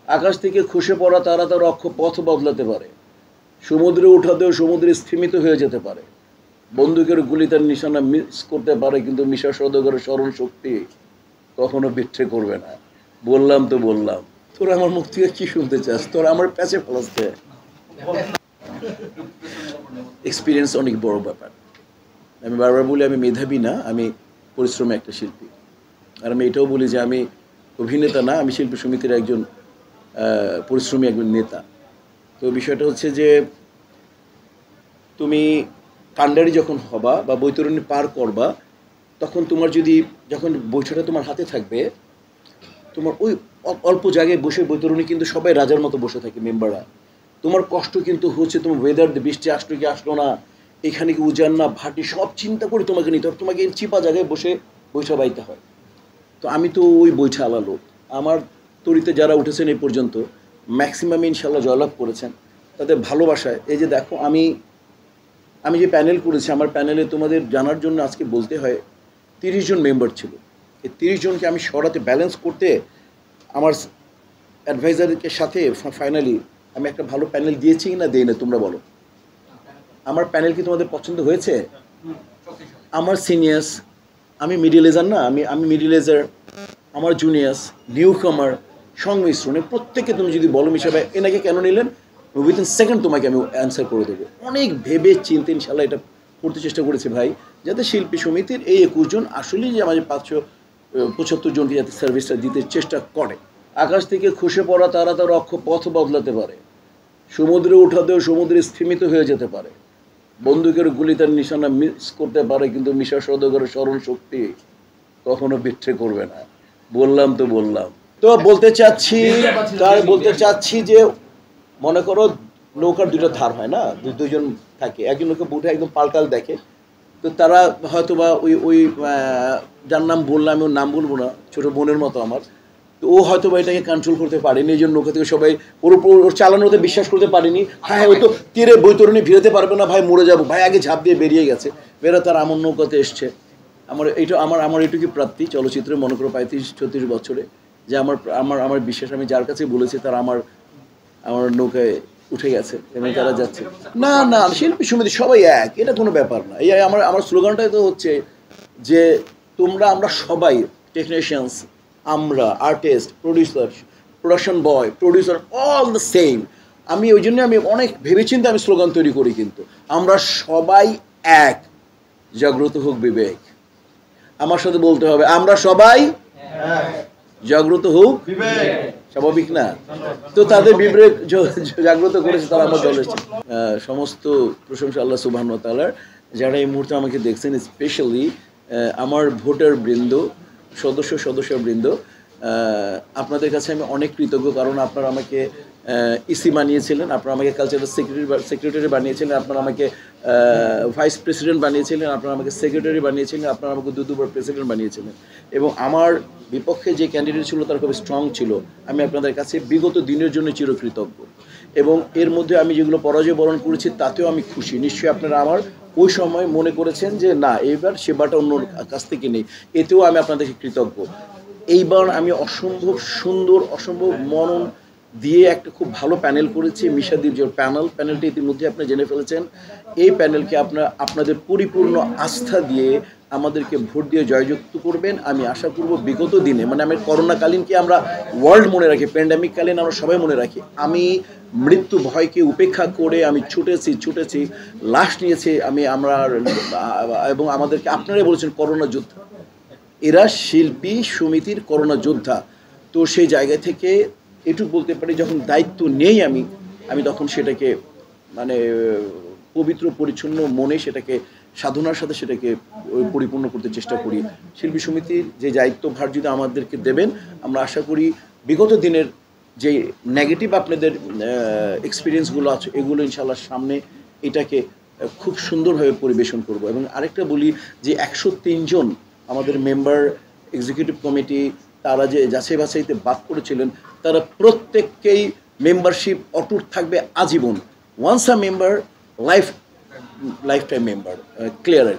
আকাশ থেকে খসে পড়া তারা তার অক্ষ পথ বদলাতে পারে, সমুদ্রে উঠাতেও সমুদ্রে স্থিমিত হয়ে যেতে পারে, বন্দুকের গুলি তার নিশানা মিস করতে পারে, কিন্তু মিশা সওদাগরের স্মরণ শক্তি কখনো বিট্রে করবে না। বললাম তো বললাম, তোরা আমার মুখ থেকে কি শুনতে চাস? তোরা আমার প্যাচে ফেলাতে। এক্সপিরিয়েন্স অনেক বড় ব্যাপার। আমি বারবার বলি আমি মেধাবী না, আমি পরিশ্রমী একটা শিল্পী। আর আমি এটাও বলি যে আমি অভিনেতা না, আমি শিল্পী সমিতির একজন পরিশ্রমী একজন নেতা। তো বিষয়টা হচ্ছে যে তুমি কান্ডারি যখন হবা বা বৈতরণী পার করবা, তখন তোমার যদি যখন বৈঠকটা তোমার হাতে থাকবে, তোমার ওই অল্প জায়গায় বসে বৈতরণী কিন্তু সবাই রাজার মতো বসে থাকে মেম্বাররা। তোমার কষ্ট কিন্তু হচ্ছে তোমার ওয়েদার, বৃষ্টি আসলো কি আসলো না, এখানে কি উজান না ভাটি, সব চিন্তা করে তোমাকে নিতে হবে, তোমাকে চিপা জায়গায় বসে বৈঠা বাইতে হয়। তো আমি তো ওই বৈঠা আলা লোক। আমার তরিতে যারা উঠেছেন এই পর্যন্ত ম্যাক্সিমাম ইনশাল্লাহ জয়লাভ করেছেন তাদের ভালোবাসায়। এই যে দেখো, আমি যে প্যানেল করেছি, আমার প্যানেলে তোমাদের জানার জন্য আজকে বলতে হয় 30 জন মেম্বার ছিল। এই 30 জনকে আমি সরাতে ব্যালেন্স করতে আমার অ্যাডভাইজারকে সাথে ফাইনালি আমি একটা ভালো প্যানেল দিয়েছি না দেই না, তোমরা বলো। আমার প্যানেল কি তোমাদের পছন্দ হয়েছে? আমার সিনিয়র্স, আমি মিডিল এজার না, আমি মিডিল এজার, আমার জুনিয়র্স, নিউ কামার, সংমিশ্রণে প্রত্যেককে তুমি যদি বলো হিসাবে এনাকে কেন নিলেন, উইথিন সেকেন্ড তোমাকে আমি অ্যান্সার করে দেবো। অনেক ভেবে চিন্তে ইনশাল্লাহ এটা করতে চেষ্টা করেছি ভাই, যাতে শিল্পী সমিতির এই 21 জন আসলেই যে আমাদের 575 জনকে যাতে সার্ভিসটা দিতে চেষ্টা করে। আকাশ থেকে খসে পড়া তারা তার অক্ষ পথ বদলাতে পারে, সমুদ্রে উঠাতেও সমুদ্রে স্থিমিত হয়ে যেতে পারে, বন্দুকের গুলি তার নিশানা মিস করতে পারে, কিন্তু মিশা সওদাগরের স্মরণ শক্তি কখনো বিট্রে করবে না। বললাম তো বললাম। তো বলতে চাচ্ছি যে মনে করো নৌকার দুটো ধার হয় না, দুজন থাকে, একজন লোকে বুটে একদম পাল্টাল দেখে। তো তারা হয়তো বা ওই যার নাম বললাম, আমি ওর নাম বলবো না, ছোটো বোনের মতো আমার। তো ও হয়তো বা এটাকে কন্ট্রোল করতে পারেনি, এই জন্য নৌকা থেকে সবাই ওর চালানোতে বিশ্বাস করতে পারেনি। হ্যাঁ, ওই তো তীরে বৈতরণী ভিড়াতে পারবে না ভাই, মরে যাবো ভাই, আগে ঝাঁপ দিয়ে বেরিয়ে গেছে, বেরা তার আমার নৌকাতে এসছে। আমার এটুকু প্রাপ্তি চলচ্চিত্রে, মনে করো 35-36 বছরে, যে আমার বিশ্বাস, আমি যার কাছে বলেছি তারা আমার নৌকায় উঠে গেছে এবং তারা যাচ্ছে। না, শিল্পী সমিতি সবাই এক, এটা কোনো ব্যাপার না। এই আমার স্লোগানটাই তো হচ্ছে যে আমরা সবাই টেকনিশিয়ানস, আমরা artist, producer, production boy, producer, all the same. ওই জন্য আমি অনেক ভেবেচিন্তে আমি স্লোগান তৈরি করি, কিন্তু আমরা সবাই এক, জাগ্রত হোক বিবেক। আমার সাথে বলতে হবে, আমরা সবাই জাগ্রত হোক বিবেক। স্বাভাবিক না? তো তাদের বিবেক জাগ্রত করেছে, তারা আমার দলে এসেছে। সমস্ত প্রশংসা আল্লাহ সুবহানাহু ওয়া তাআলার, যারা এই মুহূর্তে আমাকে দেখছেন, স্পেশালি আমার ভোটার বৃন্দ, সদস্য বৃন্দ, আপনাদের কাছে আমি অনেক কৃতজ্ঞ। কারণ আপনারা আমাকে ইসি বানিয়েছিলেন, আপনারা আমাকে কালচারাল সেক্রেটারি বানিয়েছিলেন, আপনারা আমাকে ভাইস প্রেসিডেন্ট বানিয়েছিলেন, আপনারা আমাকে সেক্রেটারি বানিয়েছিলেন, আপনারা আমাকে দুবার প্রেসিডেন্ট বানিয়েছিলেন। এবং আমার বিপক্ষে যে ক্যান্ডিডেট ছিল তার খুব স্ট্রং ছিল। আমি আপনাদের কাছে বিগত দিনের জন্য চিরকৃতজ্ঞ। এবং এর মধ্যে আমি যেগুলো পরাজয় বরণ করেছি তাতেও আমি খুশি। নিশ্চয়ই আপনারা আমার ওই সময় মনে করেছেন যে না, এইবার সেবাটা অন্য কাছ থেকে নেই, এতেও আমি আপনাদেরকে কৃতজ্ঞ। এইবার আমি অসম্ভব সুন্দর, অসম্ভব মনন দিয়ে একটা খুব ভালো প্যানেল করেছি, মিশাদির যে প্যানেলটি ইতিমধ্যে আপনারা জেনে ফেলেছেন। এই প্যানেলকে আপনাদের পরিপূর্ণ আস্থা দিয়ে আমাদেরকে ভোট দিয়ে জয়যুক্ত করবেন। আমি আশা করব বিগত দিনে, মানে আমি করোনাকালীনকে আমরা ওয়ার্ল্ড মনে রাখি, প্যান্ডামিককালীন আমরা সবাই মনে রাখি। আমি মৃত্যু ভয়কে উপেক্ষা করে আমি ছুটেছি, লাশ নিয়েছি এবং আমাদেরকে আপনারাই বলেছেন করোনা যোদ্ধা, এরা শিল্পী সমিতির করোনা যোদ্ধা। তো সেই জায়গা থেকে এটুকু বলতে পারি, যখন দায়িত্ব নেই আমি তখন সেটাকে মানে পবিত্র পরিচ্ছন্ন মনে সেটাকে সাধনার সাথে সেটাকে পরিপূর্ণ করতে চেষ্টা করি। শিল্পী সমিতির যে দায়িত্বভার যদি আমাদেরকে দেবেন, আমরা আশা করি বিগত দিনের যে নেগেটিভ আপনাদের এক্সপিরিয়েন্সগুলো আছে, এগুলো ইনশাআল্লাহ সামনে এটাকে খুব সুন্দরভাবে পরিবেশন করব। এবং আরেকটা বলি যে 103 জন আমাদের মেম্বার, এক্সিকিউটিভ কমিটি, তারা যে যাচাই বাছাইতে বাদ করেছিলেন, তারা প্রত্যেককেই মেম্বারশিপ অটুট থাকবে আজীবন। Once a member, life time member, clear.